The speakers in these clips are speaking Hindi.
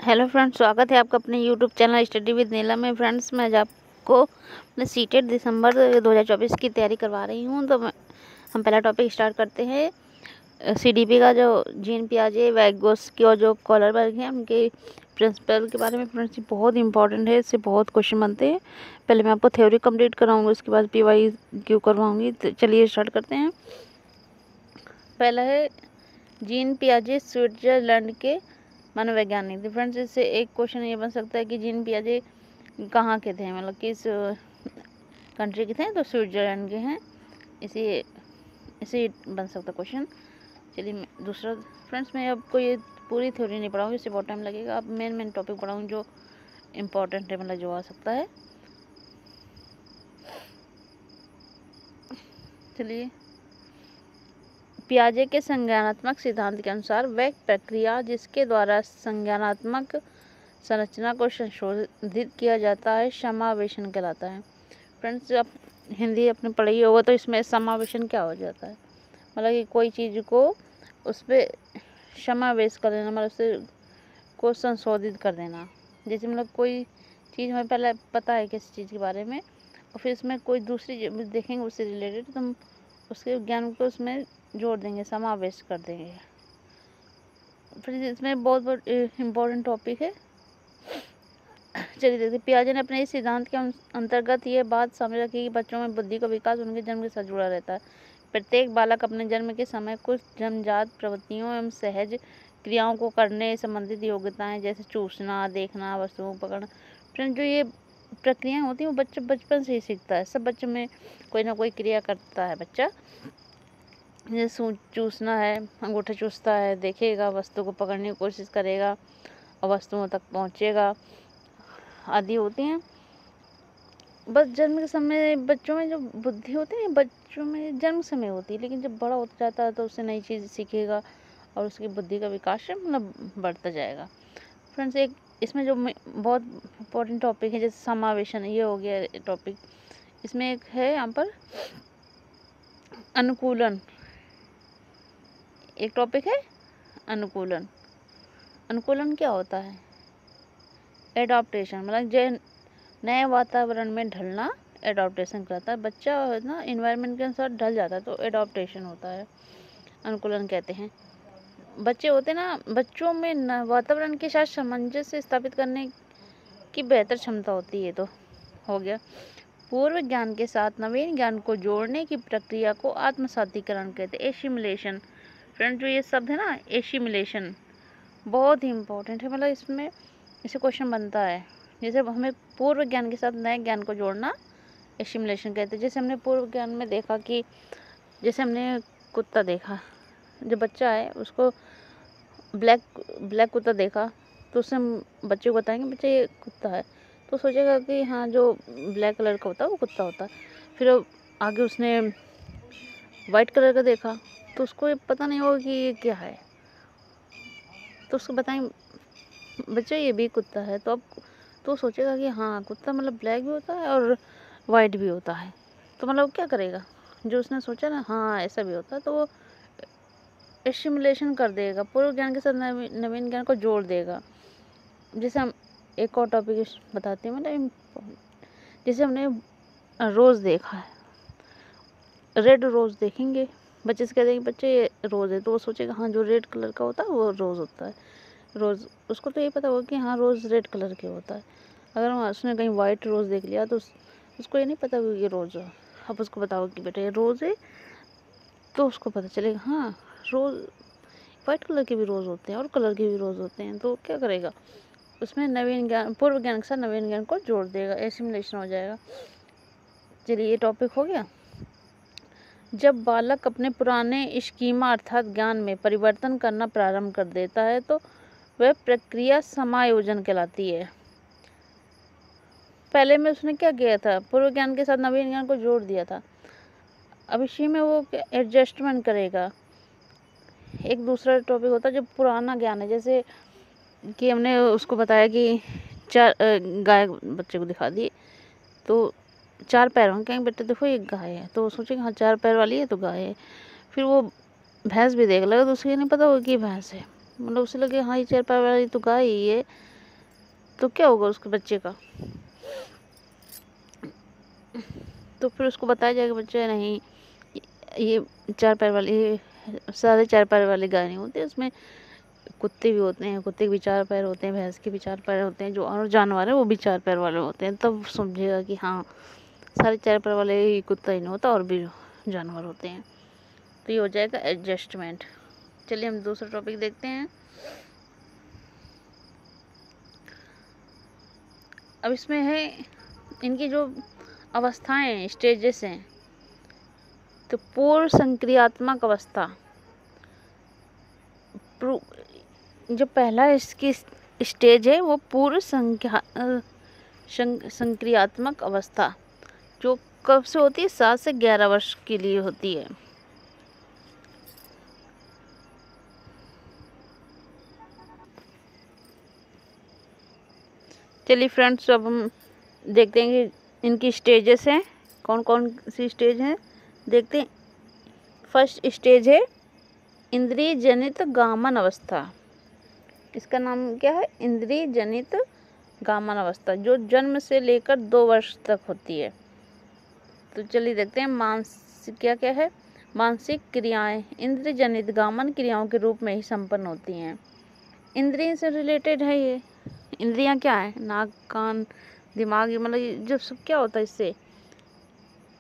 हेलो फ्रेंड्स, स्वागत है आपका अपने यूट्यूब चैनल स्टडी विद नीला में। फ्रेंड्स, मैं आज आपको अपने सीटेट दिसंबर 2024 की तैयारी करवा रही हूँ। तो हम पहला टॉपिक स्टार्ट करते हैं। सीडीपी का जो जीन पियाजे, वैगोस्की और जो कॉलरबर्ग हैं उनके प्रिंसिपल के बारे में। फ्रेंड्स, ये बहुत इंपॉर्टेंट है, इससे बहुत क्वेश्चन बनते हैं। पहले मैं आपको थ्योरी कंप्लीट कराऊँगी, उसके बाद PYQ करवाऊँगी। तो चलिए स्टार्ट करते हैं। पहला है जीन पियाजे स्विट्जरलैंड के मनोवैज्ञानिक। फ्रेंड्स, इससे एक क्वेश्चन ये बन सकता है कि जीन पियाजे कहाँ के थे, मतलब किस कंट्री के थे। तो स्विट्जरलैंड के हैं। इसी बन सकता क्वेश्चन। चलिए दूसरा। फ्रेंड्स, मैं आपको ये पूरी थ्योरी नहीं पढ़ाऊँगी, इससे बहुत टाइम लगेगा। अब मेन टॉपिक पढ़ाऊँगी जो इम्पोर्टेंट है, मतलब जो आ सकता है। चलिए, पियाजे के संज्ञानात्मक सिद्धांत के अनुसार वह प्रक्रिया जिसके द्वारा संज्ञानात्मक संरचना को संशोधित किया जाता है समावेशन कहलाता है। फ्रेंड्स, आप हिंदी अपने पढ़ी होगा तो इसमें समावेशन क्या हो जाता है, मतलब कि कोई चीज़ को उस पर समावेश कर देना, मतलब उससे को संशोधित कर देना। जैसे मतलब कोई चीज़ हमें पहले पता है किसी चीज़ के बारे में, और फिर इसमें कोई दूसरी देखेंगे उससे रिलेटेड, तो हम उसके ज्ञान को उसमें जोड़ देंगे, समावेश कर देंगे। फिर इसमें बहुत इम्पोर्टेंट टॉपिक है। चलिए देखते। पियाजे ने अपने इस सिद्धांत के अंतर्गत ये बात समझ रखी कि बच्चों में बुद्धि का विकास उनके जन्म के साथ जुड़ा रहता है। प्रत्येक बालक अपने जन्म के समय कुछ जन्मजात प्रवृत्तियों एवं सहज क्रियाओं को करने संबंधित योग्यताएं, जैसे चूसना, देखना, वस्तुओं को पकड़ना। फ्रेंड, जो ये प्रक्रियाएं होती हैं वो बच्चा बचपन से ही सीखता है। सब बच्चों में कोई ना कोई क्रिया करता है बच्चा। जैसे चूसना है, अंगूठा चूसता है, देखेगा, वस्तु को पकड़ने की कोशिश करेगा और वस्तुओं तक पहुँचेगा, आदि होती हैं। बस जन्म के समय बच्चों में जो बुद्धि होती है बच्चों में जन्म समय होती है, लेकिन जब बड़ा होता जाता है तो उससे नई चीज़ सीखेगा और उसकी बुद्धि का विकास मतलब बढ़ता जाएगा। फ्रेंड्स, एक इसमें जो बहुत इम्पोर्टेंट टॉपिक है, जैसे समावेशन, ये हो गया टॉपिक। इसमें एक है यहाँ पर अनुकूलन। एक टॉपिक है अनुकूलन। अनुकूलन क्या होता है? एडॉप्टेशन, मतलब जो नए वातावरण में ढलना एडॉप्टेशन कहलाता है। बच्चा है ना, इन्वायरमेंट के अनुसार ढल जाता है तो एडॉप्टेशन होता है, अनुकूलन कहते हैं। बच्चे होते ना, बच्चों में वातावरण के साथ सामंजस्य स्थापित करने की बेहतर क्षमता होती है। तो हो गया। पूर्व ज्ञान के साथ नवीन ज्ञान को जोड़ने की प्रक्रिया को आत्मसातीकरण कहते हैं, एसिमुलेशन। फ्रेंड, जो ये शब्द है ना, एसिमुलेशन, बहुत ही इम्पोर्टेंट है। मतलब इसमें इसे क्वेश्चन बनता है। जैसे हमें पूर्व ज्ञान के साथ नए ज्ञान को जोड़ना एसिमुलेशन कहते हैं। जैसे हमने पूर्व ज्ञान में देखा कि जैसे हमने कुत्ता देखा, जो बच्चा है उसको ब्लैक कुत्ता देखा, तो उससे हम बच्चे को बताएंगे बच्चे ये कुत्ता है, तो सोचेगा कि हाँ, जो ब्लैक कलर का होता है वो कुत्ता होता है। फिर आगे उसने वाइट कलर का देखा तो उसको ये पता नहीं होगा कि ये क्या है, तो उसको बताएंगे बच्चे ये भी कुत्ता है, तो अब तो सोचेगा कि हाँ, कुत्ता मतलब ब्लैक भी होता है और वाइट भी होता है। तो मतलब क्या करेगा, जो उसने सोचा ना हाँ ऐसा भी होता है, तो वो एसिमुलेशन कर देगा, पूर्व ज्ञान के साथ नवीन ज्ञान को जोड़ देगा। जैसे हम एक और टॉपिक बताते हैं, मतलब जैसे हमने रोज़ देखा है, रेड रोज़ देखेंगे, बच्चे से कहते हैं बच्चे ये रोज़ है, तो वो सोचेगा हाँ, जो रेड कलर का होता है वो रोज़ होता है। रोज़, उसको तो ये पता होगा कि हाँ, रोज़ रेड कलर के होता है। अगर उसने कहीं वाइट रोज़ देख लिया तो उसको ये नहीं पता होगा ये रोज़ है। अब उसको बताओ कि बेटा ये रोज़ है, तो उसको पता चलेगा हाँ, रोज़ वाइट कलर के भी रोज़ होते हैं और कलर के भी रोज़ होते हैं। तो क्या करेगा, उसमें नवीन ज्ञान, पूर्व ज्ञान के साथ नवीन ज्ञान को जोड़ देगा, एसिमुलेशन हो जाएगा। चलिए, ये टॉपिक हो गया। जब बालक अपने पुराने स्कीमा अर्थात ज्ञान में परिवर्तन करना प्रारंभ कर देता है तो वह प्रक्रिया समायोजन कहलाती है। पहले में उसने क्या किया था, पूर्व ज्ञान के साथ नवीन ज्ञान को जोड़ दिया था। अब इसी में वो एडजस्टमेंट करेगा। एक दूसरा टॉपिक होता है जो पुराना ज्ञान है, जैसे कि हमने उसको बताया कि चार गाय बच्चे को दिखा दी, तो 4 पैर होंगे, कहेंगे बेटा देखो ये गाय है, तो वो सोचेगा हाँ 4 पैर वाली है तो गाय है। फिर वो भैंस भी देख लेगा तो उसे ये नहीं पता होगा कि भैंस है, मतलब उसे लगे हाँ ये 4 पैर वाली तो गाय ही है, तो क्या होगा उसके बच्चे का? तो फिर उसको बताया जाएगा बच्चे नहीं, ये 4 पैर वाली, ये सारे 4 पैर वाले गाय नहीं होते, उसमें कुत्ते भी होते हैं, कुत्ते के भी 4 पैर होते हैं, भैंस के भी 4 पैर होते हैं, जो और जानवर है वो भी 4 पैर वाले होते हैं। तब समझेगा कि हाँ, सारे 4 पैर वाले ही कुत्ता ही नहीं होता, और भी जानवर होते हैं। तो ये हो जाएगा एडजस्टमेंट। चलिए हम दूसरा टॉपिक देखते हैं। अब इसमें है इनकी जो अवस्थाएं हैं, स्टेजेस हैं। तो पूर्व संक्रियात्मक अवस्था, जो पहला इसकी स्टेज है वो पूर्व संक्रियात्मक अवस्था, जो कब से होती है? 7 से 11 वर्ष के लिए होती है। चलिए फ्रेंड्स, अब हम देखते हैं कि इनकी स्टेजेस हैं, कौन कौन सी स्टेज हैं, देखते हैं। फर्स्ट स्टेज है इंद्रिय जनित गामन अवस्था। इसका नाम क्या है? इंद्रिय जनित गामन अवस्था, जो जन्म से लेकर 2 वर्ष तक होती है। तो चलिए देखते हैं मानसिक क्या क्या है। मानसिक क्रियाएं इंद्रिय जनित गामन क्रियाओं के रूप में ही संपन्न होती हैं। इंद्रिय से रिलेटेड है ये। इंद्रियां क्या है? नाक, कान, दिमाग, ये मतलब ये जो सब क्या होता है,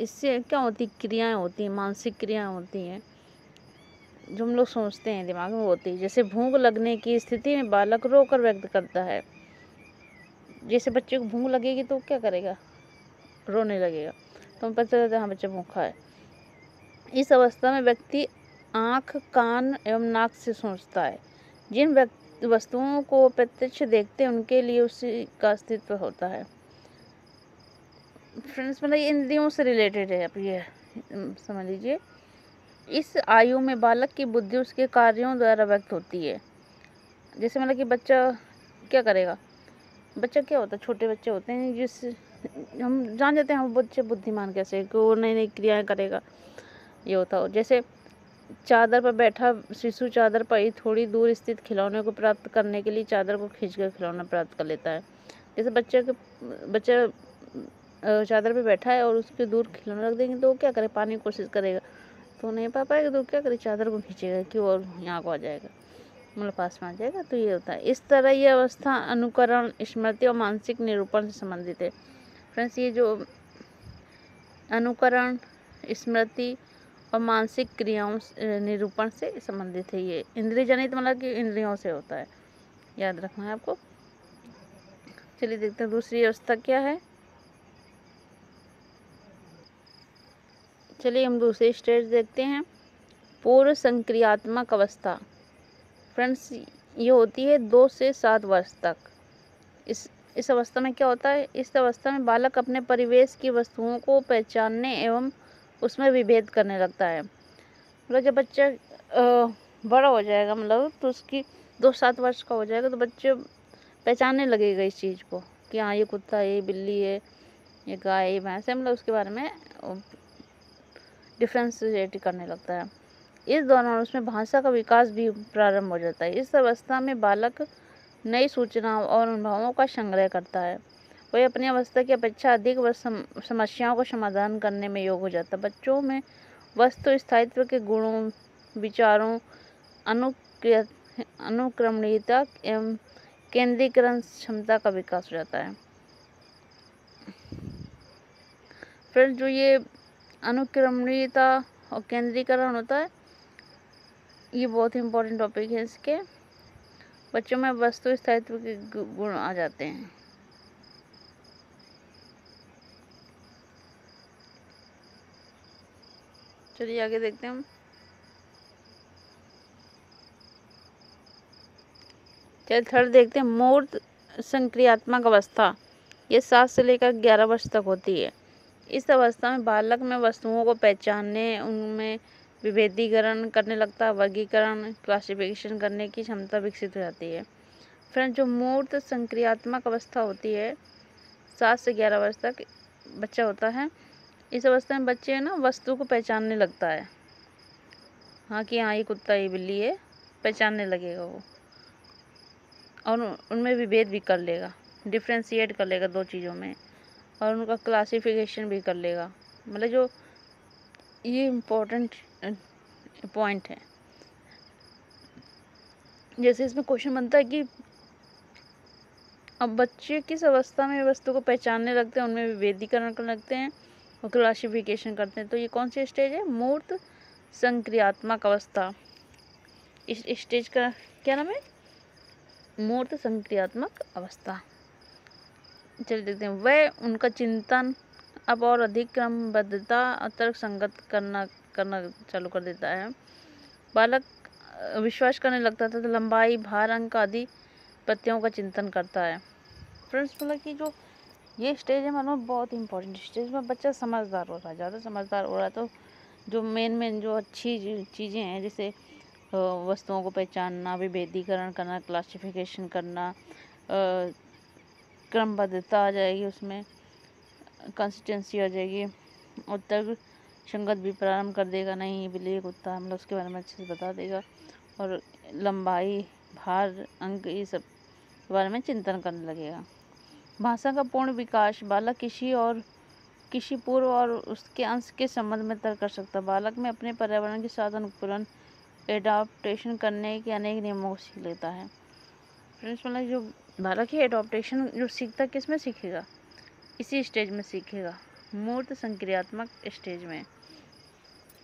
इससे क्या होती? क्रियाएं होती हैं, मानसिक क्रियाएं होती हैं, जो हम लोग सोचते हैं दिमाग में होती है। जैसे भूख लगने की स्थिति में बालक रोकर व्यक्त करता है। जैसे बच्चे को भूख लगेगी तो क्या करेगा? रोने लगेगा, तो हम पता चलता है हाँ बच्चा भूखा है। इस अवस्था में व्यक्ति आँख, कान एवं नाक से सोचता है। जिन वस्तुओं को प्रत्यक्ष देखते हैं उनके लिए उसी का अस्तित्व होता है। फ्रेंड्स, मतलब ये इंद्रियों से रिलेटेड है। अब ये समझ लीजिए, इस आयु में बालक की बुद्धि उसके कार्यों द्वारा व्यक्त होती है। जैसे मतलब कि बच्चा क्या करेगा? बच्चा क्या होता है? छोटे बच्चे होते हैं जिस हम जान जाते हैं, हम बच्चे बुद्धिमान कैसे, कि वो नई नई क्रियाएं करेगा, ये होता हो। जैसे चादर पर बैठा शिशु चादर पर ही थोड़ी दूर स्थित खिलौने को प्राप्त करने के लिए चादर को खींचकर खिलौना प्राप्त कर लेता है। जैसे बच्चा चादर पे बैठा है और उसके दूर खिलौना रख देंगे तो वो क्या करे? पाने की कोशिश करेगा, तो नहीं पा पाएगा, तो क्या करे? चादर को खींचेगा कि और यहाँ को आ जाएगा, मतलब पास में आ जाएगा। तो ये होता है। इस तरह ये अवस्था अनुकरण, स्मृति और मानसिक निरूपण से संबंधित है। फ्रेंड्स, ये जो अनुकरण, स्मृति और मानसिक क्रियाओं निरूपण से संबंधित है। ये इंद्रिय जनित मतलब कि इंद्रियों से होता है, याद रखना है आपको। चलिए देखते हैं दूसरी अवस्था क्या है। चलिए हम दूसरी स्टेज देखते हैं, पूर्व संक्रियात्मक अवस्था। फ्रेंड्स, ये होती है 2 से 7 वर्ष तक। इस अवस्था में क्या होता है? इस अवस्था में बालक अपने परिवेश की वस्तुओं को पहचानने एवं उसमें विभेद करने लगता है। मतलब जब बच्चा बड़ा हो जाएगा, मतलब तो उसकी 2-7 वर्ष का हो जाएगा, तो बच्चे पहचानने लगेगा इस चीज़ को कि हाँ ये कुत्ता है, ये बिल्ली है, ये गाय है, ये भैंस है, मतलब उसके बारे में डिफ्रेंशिएट करने लगता है। इस दौरान उसमें भाषा का विकास भी प्रारंभ हो जाता है। इस अवस्था में बालक नई सूचनाओं और अनुभवों का संग्रह करता है। वह अपनी अवस्था की अपेक्षा अधिक समस्याओं का समाधान करने में योग्य हो जाता है। बच्चों में वस्तु स्थायित्व के गुणों, विचारों, अनुक्रमणीयता एवं केंद्रीकरण क्षमता का विकास हो जाता है। फिर जो ये अनुक्रमणीयता और केंद्रीकरण होता है, ये बहुत ही इम्पोर्टेंट टॉपिक है। इसके बच्चों में वस्तु स्थायित्व के गुण आ जाते हैं। चलिए आगे देखते हैं हम। चलिए थर्ड देखते हैं, मूर्त संक्रियात्मक अवस्था। ये 7 से लेकर 11 वर्ष तक होती है। इस अवस्था में बालक में वस्तुओं को पहचानने, उनमें विभेदीकरण करने लगता है, वर्गीकरण, क्लासिफिकेशन करने की क्षमता विकसित हो जाती है। फ्रेंड्स, जो मूर्त संक्रियात्मक अवस्था होती है, 7 से 11 वर्ष तक बच्चा होता है। इस अवस्था में बच्चे ना वस्तु को पहचानने लगता है, हाँ कि हाँ ये कुत्ता, ये बिल्ली है, पहचानने लगेगा वो, और उनमें विभेद भी कर लेगा। डिफ्रेंशिएट कर लेगा दो चीज़ों में, और उनका क्लासिफिकेशन भी कर लेगा। मतलब जो ये इम्पोर्टेंट पॉइंट है। जैसे इसमें क्वेश्चन बनता है कि अब बच्चे किस अवस्था में वस्तु को पहचानने लगते हैं, उनमें विभेदीकरण करने लगते हैं और क्लासिफिकेशन करते हैं। तो ये कौन सी स्टेज है? मूर्त संक्रियात्मक अवस्था। इस स्टेज का क्या नाम है? मूर्त संक्रियात्मक अवस्था। चलिए देखते हैं। वह उनका चिंतन अब और अधिक क्रमबद्धता और तर्क संगत करना चालू कर देता है। बालक विश्वास करने लगता था, तो लंबाई, भार, अंक आदि पत्तियों का चिंतन करता है। फ्रेंड्स, मतलब कि जो ये स्टेज है मानो बहुत इंपॉर्टेंट स्टेज में बच्चा समझदार हो रहा है, ज़्यादा समझदार हो रहा है। तो जो मेन जो अच्छी चीज़ें हैं, जैसे वस्तुओं को पहचानना, विभेदीकरण करना, क्लासिफिकेशन करना, क्रमबद्धता आ जाएगी, उसमें कंसिस्टेंसी आ जाएगी, और तर्क संगत भी प्रारंभ कर देगा। नहीं, बिल्ली, कुत्ता, मतलब उसके बारे में अच्छे से बता देगा। और लंबाई, भार, अंक, ये सब के बारे में चिंतन करने लगेगा। भाषा का पूर्ण विकास। बालक किसी पूर्व और उसके अंश के संबंध में तर्क कर सकता। बालक में अपने पर्यावरण के साथ अनुकूलन, एडाप्टेशन करने के अनेक नियमों को सीख लेता है। फ्रेंड्स, मतलब जो बालक है एडॉप्टेशन जो सीखता, किस में सीखेगा? इसी स्टेज में सीखेगा, मूर्त संक्रियात्मक स्टेज में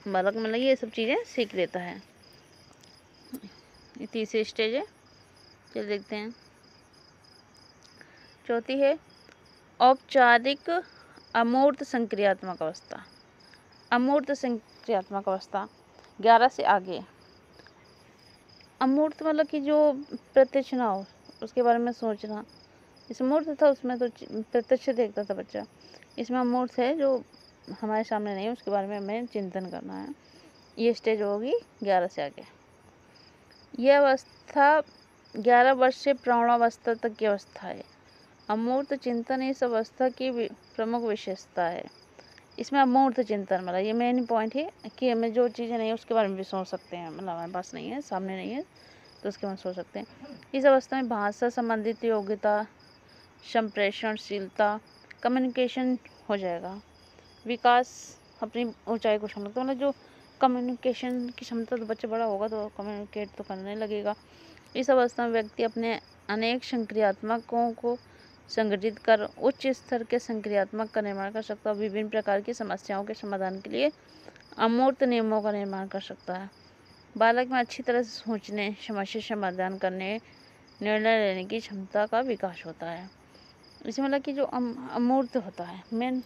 बालक मतलब ये सब चीज़ें सीख लेता है। ये तीसरी स्टेज है। चलिए देखते हैं। चौथी है औपचारिक अमूर्त संक्रियात्मक अवस्था। अमूर्त संक्रियात्मक अवस्था 11 से आगे। अमूर्त मतलब कि जो प्रत्यक्ष ना हो, उसके बारे में सोचना। इस मूर्त था उसमें तो प्रत्यक्ष देखता था बच्चा। इसमें अमूर्त है जो हमारे सामने नहीं है, उसके बारे में हमें चिंतन करना है। ये स्टेज होगी 11 से आगे। यह अवस्था 11 वर्ष से प्रौढ़ावस्था तक की अवस्था है। अमूर्त चिंतन इस अवस्था की प्रमुख विशेषता है। इसमें अमूर्त चिंतन मतलब ये मेन पॉइंट है कि हमें जो चीज़ें नहीं है उसके बारे में भी सोच सकते हैं, मतलब हमारे पास नहीं है, सामने नहीं है, तो उसके बारे में सोच सकते हैं। इस अवस्था में भाषा संबंधित योग्यता, संप्रेषणशीलता, कम्युनिकेशन हो जाएगा। विकास अपनी ऊंचाई को क्षमता, मतलब जो कम्युनिकेशन की क्षमता, तो बच्चा बड़ा होगा तो कम्युनिकेट तो करने लगेगा। इस अवस्था में व्यक्ति अपने अनेक संक्रियात्मकों को संगठित कर उच्च स्तर के संक्रियात्मक का निर्माण कर सकता है। विभिन्न प्रकार की समस्याओं के समाधान के लिए अमूर्त नियमों का निर्माण कर सकता है। बालक में अच्छी तरह से सोचने, समस्या समाधान करने, निर्णय लेने की क्षमता का विकास होता है। इसमें मतलब कि जो अमूर्त होता है, मेन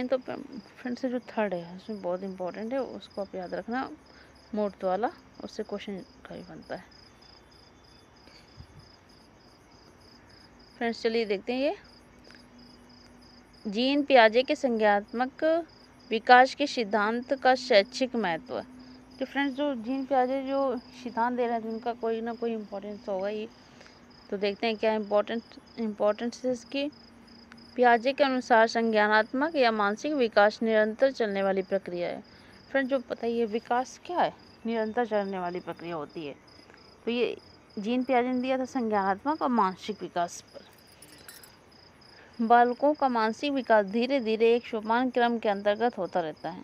तो फ्रेंड्स जो थर्ड है उसमें बहुत इंपॉर्टेंट है, उसको आप याद रखना, मूर्त वाला, उससे क्वेश्चन का भी बनता है। फ्रेंड्स, चलिए देखते हैं ये जीन पियाजे के संज्ञानात्मक विकास के सिद्धांत का शैक्षिक महत्व। तो फ्रेंड्स, जो जीन पियाजे जो सिद्धांत दे रहे हैं उनका कोई ना कोई इम्पोर्टेंस होगा ही। तो देखते हैं क्या इम्पोर्टेंस है इसकी। पियाजे के अनुसार संज्ञानात्मक या मानसिक विकास निरंतर चलने वाली प्रक्रिया है। फ्रेंड्स, जो पता है ये विकास क्या है, निरंतर चलने वाली प्रक्रिया होती है। तो ये जीन पियाजे ने दिया था संज्ञानात्मक और मानसिक विकास पर। बालकों का मानसिक विकास धीरे धीरे एक सोपान क्रम के अंतर्गत होता रहता है।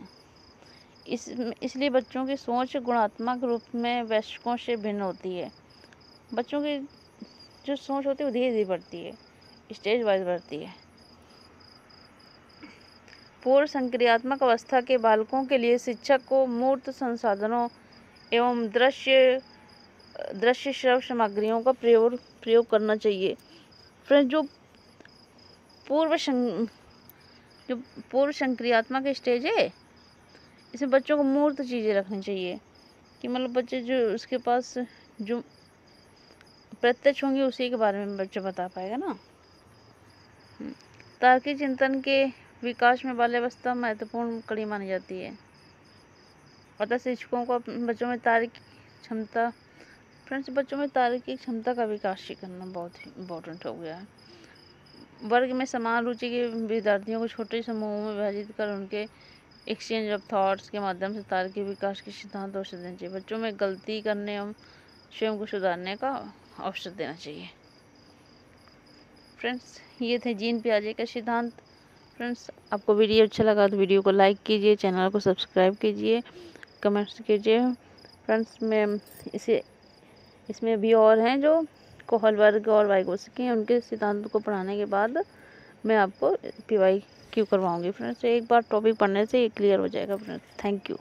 इसलिए बच्चों की सोच गुणात्मक रूप में वयस्कों से भिन्न होती है। बच्चों की जो सोच होती है वो धीरे धीरे बढ़ती है, स्टेज वाइज बढ़ती है। पूर्व संक्रियात्मक अवस्था के बालकों के लिए शिक्षक को मूर्त संसाधनों एवं दृश्य श्रव्य सामग्रियों का प्रयोग करना चाहिए। फ्रेंड्स, जो पूर्व संक्रियात्मक स्टेज है, इसमें बच्चों को मूर्त चीज़ें रखनी चाहिए कि मतलब बच्चे जो उसके पास जो प्रत्यक्ष होंगी उसी के बारे में बच्चा बता पाएगा ना। तार्किक चिंतन के विकास में बाल्यावस्था महत्वपूर्ण कड़ी मानी जाती है। अतः शिक्षकों को बच्चों में तार्किक क्षमता, फ्रेंड्स बच्चों में तार्किक क्षमता का विकास करना बहुत इम्पोर्टेंट हो गया है। वर्ग में समान रुचि के विद्यार्थियों को छोटे समूहों में विभाजित कर उनके एक्सचेंज ऑफ थॉट्स के माध्यम से तार्किक विकास के सिद्धांत अवसर देना चाहिए। बच्चों में गलती करने एवं स्वयं को सुधारने का अवसर देना चाहिए। फ्रेंड्स ये थे जीन पियाजे का सिद्धांत। फ्रेंड्स आपको वीडियो अच्छा लगा तो वीडियो को लाइक कीजिए, चैनल को सब्सक्राइब कीजिए, कमेंट्स कीजिए। फ्रेंड्स मैं इसमें भी और हैं जो कोहलबर्ग और वाइगोत्स्की हैं, उनके सिद्धांत को पढ़ाने के बाद मैं आपको PYQ करवाऊंगी। फ्रेंड्स एक बार टॉपिक पढ़ने से ये क्लियर हो जाएगा। Friends thank you.